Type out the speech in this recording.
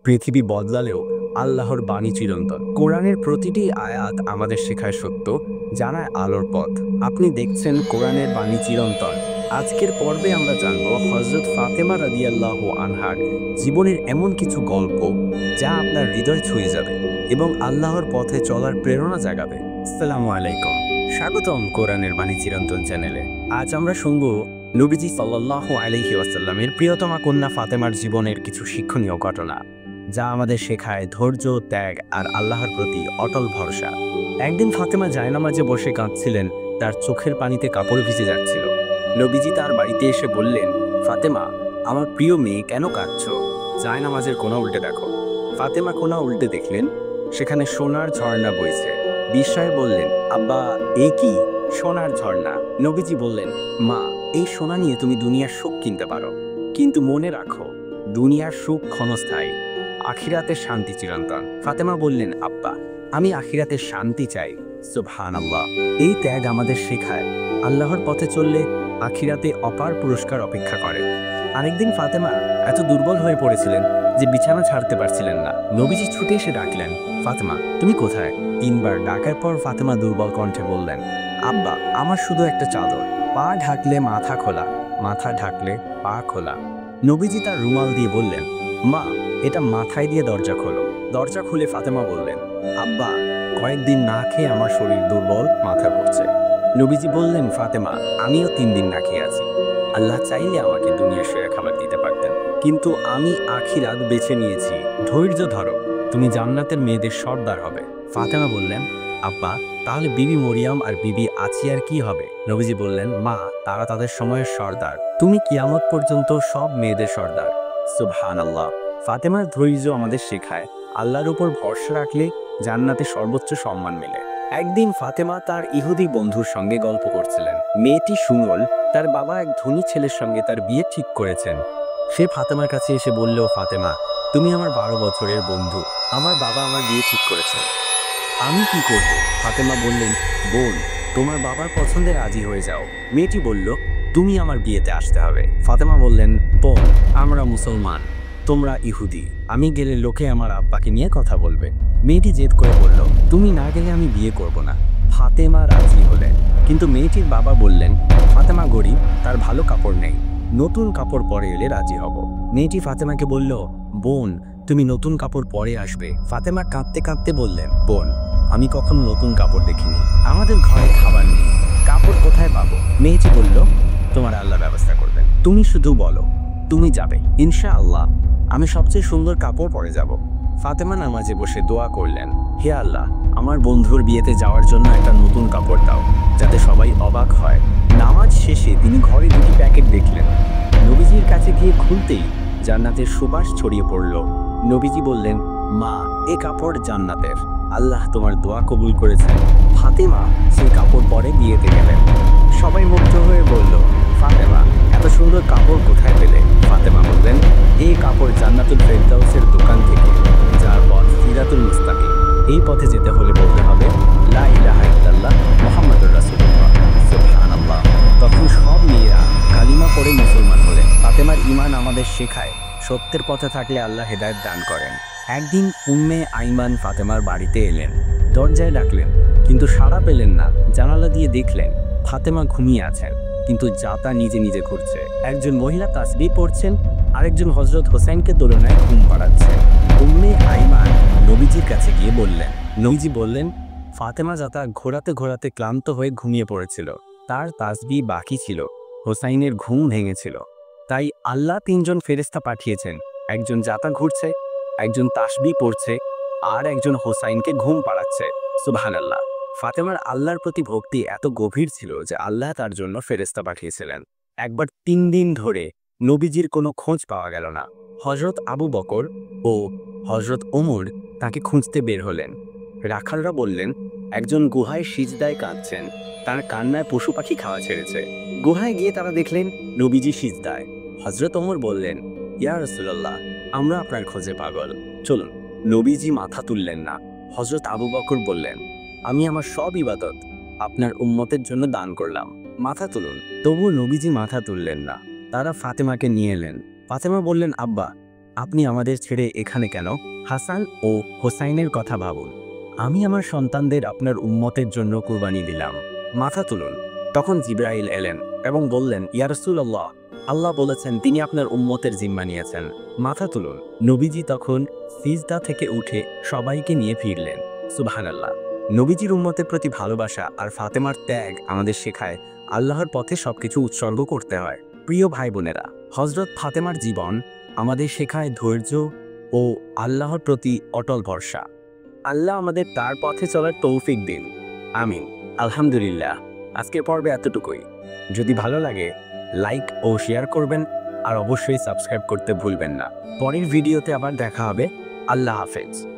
পৃথিবী বদলালেও আল্লাহর বাণী চিরন্তন। কোরআনের প্রতিটি আয়াত আমাদের শেখায় সত্য, জানায় আলোর পথ। আপনি দেখছেন কোরআনের বাণী চিরন্তন। আজকের পর্বে আমরা জানব হযরত ফাতেমা রাদিয়াল্লাহু আনহার জীবনের এমন কিছু গল্প যা আপনার হৃদয় ছুঁয়ে যাবে এবং আল্লাহর পথে চলার প্রেরণা জাগাবে। আসসালামু আলাইকুম, স্বাগতম কোরআনের বাণী চিরন্তন চ্যানেলে। আজ আমরা শুনব নবীজি সাল্লাল্লাহু আলাইহি ওয়াসাল্লামের প্রিয়তমা কন্যা ফাতেমার জীবনের কিছু শিক্ষণীয় ঘটনা, যা আমাদের শেখায় ধৈর্য, ত্যাগ আর আল্লাহর প্রতি অটল ভরসা। একদিন ফাতেমা জায়নামাজে বসে কাঁদছিলেন, তার চোখের পানিতে কাপড় ভিজে যাচ্ছিল। নবীজি তার বাড়িতে এসে বললেন, ফাতেমা, আমার প্রিয় মেয়ে, কেন কাঁদছো? জায়নামাজের কোণা উল্টে দেখো। ফাতেমা কোণা উল্টে দেখলেন, সেখানে সোনার ঝর্ণা বইছে। বিস্ময়ে বললেন, আব্বা, এ কি? সোনার ঝর্ণা। নবীজি বললেন, মা, এই সোনা নিয়ে তুমি দুনিয়ার সুখ কিনতে পারো, কিন্তু মনে রাখো, দুনিয়ার সুখ ক্ষণস্থায়ী, আখিরাতের শান্তি চিরন্তন। ফাতেমা বললেন, আব্বা, আমি আখিরাতের শান্তি চাই। সুবহানাল্লাহ। এই ত্যাগ আমাদের শেখায় আল্লাহর পথে চললে আখিরাতে অপার পুরস্কার অপেক্ষা করে। আরেকদিন ফাতেমা এত দুর্বল হয়ে পড়েছিলেন যে বিছানা ছাড়তে পারছিলেন না। নবীজি ছুটে এসে ডাকলেন, ফাতেমা, তুমি কোথায়? 3 বার ডাকার পর ফাতেমা দুর্বল কণ্ঠে বললেন, আব্বা, আমার শুধু একটা চাদর, পা ঢাকলে মাথা খোলা, মাথা ঢাকলে পা খোলা। নবীজি তার রুমাল দিয়ে বললেন, মা, এটা মাথায় দিয়ে দরজা খোলো। দরজা খুলে ফাতেমা বললেন, আব্বা, কয়েকদিন না খেয়ে আমার শরীর দুর্বল, মাথা ঘুরছে। নবীজি বললেন, ফাতেমা, আমিও 3 দিন না খেয়ে আছি। আল্লাহ চাইলে আমাকে দুনিয়ার সেরা খাবার দিতে পারতেন, কিন্তু আমি আখিরাত বেছে নিয়েছি। ধৈর্য ধরো, তুমি জান্নাতের মেয়েদের সর্দার হবে। ফাতেমা বললেন, আব্বা, তাহলে বিবি মরিয়ম আর বিবি আছিয়ার কি হবে? নবীজি বললেন, মা, তারা তাদের সময়ের সর্দার, তুমি কিয়ামত পর্যন্ত সব মেয়েদের সর্দার। সুবহানাল্লাহ। ফাতেমার ধৈর্য আমাদের শেখায় আল্লাহর উপর ভরসা রাখলে জান্নাতে সর্বোচ্চ সম্মান মেলে। একদিন ফাতেমা তার ইহুদি বন্ধুর সঙ্গে গল্প করছিলেন। মেয়েটি সুনল তার বাবা এক ধনী ছেলের সঙ্গে তার বিয়ে ঠিক করেছেন। সে ফাতেমার কাছে এসে বলল, ফাতেমা, তুমি আমার 12 বছরের বন্ধু, আমার বাবা আমার বিয়ে ঠিক করেছেন, আমি কি করব? ফাতেমা বললেন, বোন, তোমার বাবার পছন্দে রাজি হয়ে যাও। মেয়েটি বলল, তুমি আমার বিয়েতে আসতে হবে। ফাতেমা বললেন, বোন, আমরা মুসলমান, তোমরা ইহুদি, আমি গেলে লোকে আমার আব্বাকে নিয়ে কথা বলবে। মেয়েটি জেদ করে বলল, তুমি না গেলে আমি বিয়ে করব না। ফাতেমা রাজি হলেন, কিন্তু মেয়েটির বাবা বললেন, ফাতেমা গরিব, তার ভালো কাপড় নেই, নতুন কাপড় পরে এলে রাজি হব। মেয়েটি ফাতেমাকে বলল, বোন, তুমি নতুন কাপড় পরে আসবে। ফাতেমা কাঁদতে কাঁদতে বললেন, বোন, আমি কখনো নতুন কাপড় দেখিনি, আমাদের ঘরে খাবার নেই, কাপড় কোথায় পাবো? মেয়েটি বলল, তোমার আল্লাহ ব্যবস্থা করবেন, তুমি শুধু বলো, তুমি যাবে, ইনশাআল্লাহ আমি সবচেয়ে সুন্দর কাপড় পরে যাব। ফাতেমা নামাজে বসে দোয়া করলেন, হে আল্লাহ, আমার বন্ধুর বিয়েতে যাওয়ার জন্য একটা নতুন কাপড় দাও, যাতে সবাই অবাক হয়। নামাজ শেষে তিনি ঘরে 2টি প্যাকেট দেখলেন। নবীজির কাছে গিয়ে খুলতেই জান্নাতের সুবাস ছড়িয়ে পড়ল। নবীজি বললেন, মা, এ কাপড় জান্নাতের, আল্লাহ তোমার দোয়া কবুল করেছেন। ফাতেমা সেই কাপড় পরে বিয়েতে গেলেন। সবাই মুগ্ধ হয়ে বলল, ফাতেমা, এত সুন্দর কাপড় কোথায় পেলে? ফাতেমা বললেন, এই কাপড় জান্নাতুল ফেরদাউসের দোকান থেকে, যার পথ সিরাতুল মুস্তাকিম। এই পথে যেতে হলে বলতে হবে, লা ইলাহা ইল্লাল্লাহ মুহাম্মাদুর রাসূলুল্লাহ। সুবহানাল্লাহ। তখন সব মেয়েরা কালিমা পড়ে মুসলমান হলেন। ফাতেমার ঈমান আমাদের শেখায় সত্যের পথে থাকলে আল্লাহ হেদায়েত দান করেন। একদিন উম্মে আইমান ফাতেমার বাড়িতে এলেন। দরজায় ডাকলেন, কিন্তু সাড়া পেলেন না। জানালা দিয়ে দেখলেন ফাতেমা ঘুমিয়ে আছেন, কিন্তু জাতা নিজে নিজে ঘুরছে। একজন মহিলা তাসবিহ পড়ছেন, আরেকজন হযরত হোসেনকে দোলনায় ঘুম পাড়াচ্ছেন। উম্মে আইমান নবীজির কাছে গিয়ে বললেন। নবীজি বললেন, ফাতেমা জাতা ঘোরাতে ঘোরাতে ক্লান্ত হয়ে ঘুমিয়ে পড়েছিল, তার তাসবিহ বাকি ছিল, হোসাইনের ঘুম ভেঙেছিল, তাই আল্লাহ 3 জন ফেরেশতা পাঠিয়েছেন, একজন জাতা ঘুরছে, একজন তাসবিহ পড়ছে, আর একজন হোসাইনকে ঘুম পাড়াচ্ছে। সুবহানাল্লাহ। ফাতেমার আল্লাহর প্রতি ভক্তি এত গভীর ছিল যে আল্লাহ তার জন্য ফেরেশতা পাঠিয়েছিলেন। একবার 3 দিন ধরে নবীজির কোনো খোঁজ পাওয়া গেল না। হযরত আবু বকর ও হযরত ওমর তাকে খুঁজতে বের হলেন। রাখালরা বললেন, একজন গুহায় সিজদায় কাঁদছেন, তার কান্নায় পশু পাখি খাওয়া ছেড়েছে। গুহায় গিয়ে তারা দেখলেন নবীজি সিজদায়। হযরত ওমর বললেন, ইয়া রাসূলুল্লাহ, আমরা আপনার খোঁজে পাগল, চলুন। নবীজি মাথা তুললেন না। হযরত আবু বকর বললেন, আমি আমার সব ইবাদত আপনার উম্মতের জন্য দান করলাম, মাথা তুলুন। তবুও নবীজি মাথা তুললেন না। তারা ফাতেমাকে নিয়ে এলেন। ফাতেমা বললেন, আব্বা, আপনি আমাদের ছেড়ে এখানে কেন? হাসান ও হোসাইনের কথা ভাবুন। আমি আমার সন্তানদের আপনার উম্মতের জন্য কুরবানি দিলাম। মাথা তুলুন। তখন জিবরাইল এলেন এবং বললেন, ইয়া রাসূলুল্লাহ, আল্লাহ বলেছেন তিনি আপনার উম্মতের জিম্মা নিয়েছেন। মাথা তুলুন। নবীজি তখন সিজদা থেকে উঠে সবাইকে নিয়ে ফিরলেন। সুবহানাল্লাহ। নবীজির উম্মতের প্রতি ভালোবাসা আর ফাতেমার ত্যাগ আমাদের শেখায় আল্লাহর পথে সবকিছু উৎসর্গ করতে হয়। প্রিয় ভাই বোনেরা, হযরত ফাতেমার জীবন আমাদের শেখায় ধৈর্য ও আল্লাহর প্রতি অটল ভরসা। আল্লাহ আমাদের তার পথে চলার তৌফিক দিন। আমিন। আলহামদুলিল্লাহ। আজকের পর্বে এতটুকুই। যদি ভালো লাগে লাইক ও শেয়ার করবেন আর অবশ্যই সাবস্ক্রাইব করতে ভুলবেন না। পরের ভিডিওতে আবার দেখা হবে। আল্লাহ হাফেজ।